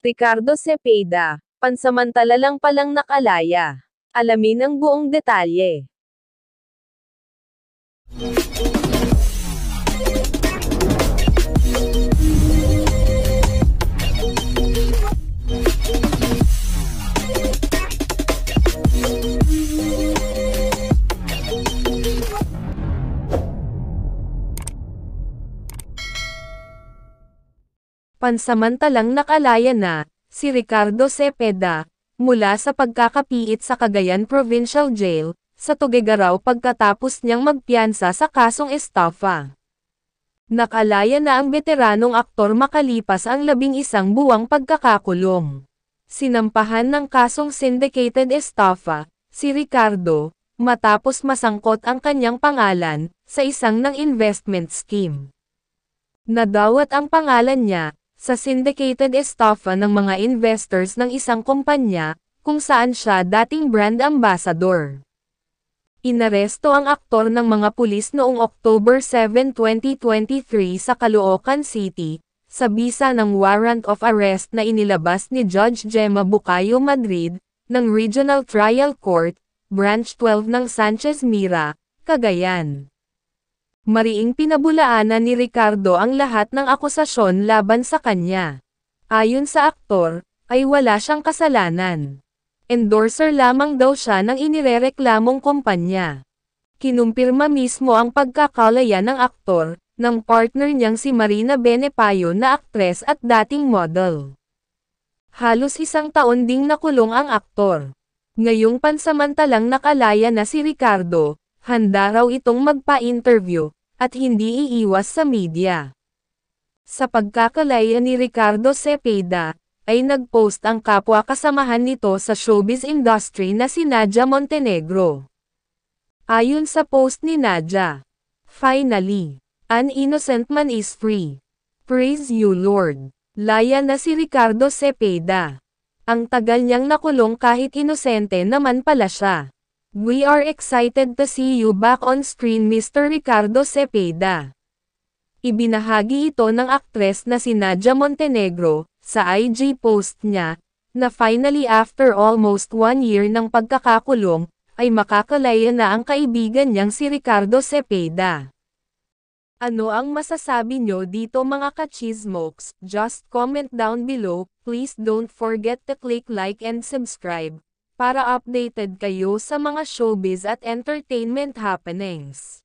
Ricardo Cepeda, pansamantala lang palang nakalaya. Alamin ang buong detalye. Pansamantalang nakalaya na, si Ricardo Cepeda, mula sa pagkakapiit sa Cagayan Provincial Jail, sa Tuguegarao pagkatapos niyang magpiyansa sa kasong estafa. Nakalaya na ang veteranong aktor makalipas ang 11 buwang pagkakakulong. Sinampahan ng kasong syndicated estafa, si Ricardo, matapos masangkot ang kanyang pangalan, sa isang ng investment scheme. Nadawat ang pangalan niya, sa syndicated estafa ng mga investors ng isang kumpanya, kung saan siya dating brand ambassador. Inaresto ang aktor ng mga pulis noong October 7, 2023 sa Caloocan City, sa bisa ng warrant of arrest na inilabas ni Judge Gemma Bucayo Madrid, ng Regional Trial Court, Branch 12 ng Sanchez Mira, Cagayan. Mariing pinabulaanan ni Ricardo ang lahat ng akusasyon laban sa kanya. Ayon sa aktor, ay wala siyang kasalanan. Endorser lamang daw siya ng inirereklamong kumpanya. Kinumpirma mismo ang pagkakalaya ng aktor, ng partner niyang si Marina Benepayo na aktres at dating model. Halos 1 taon ding nakulong ang aktor. Ngayong pansamantalang nakalaya na si Ricardo, handa raw itong magpa-interview, at hindi iiwas sa media. Sa pagkakalaya ni Ricardo Cepeda, ay nag-post ang kapwa kasamahan nito sa showbiz industry na si Nadia Montenegro. Ayon sa post ni Nadia, "Finally, an innocent man is free. Praise you Lord." Laya na si Ricardo Cepeda. Ang tagal niyang nakulong kahit inosente naman pala siya. "We are excited to see you back on screen Mr. Ricardo Cepeda." Ibinahagi ito ng aktres na si Nadia Montenegro, sa IG post niya, na finally after almost 1 year ng pagkakakulong, ay makakalaya na ang kaibigan niyang si Ricardo Cepeda. Ano ang masasabi nyo dito mga ka-chismokes? Just comment down below, please don't forget to click like and subscribe, para updated kayo sa mga showbiz at entertainment happenings.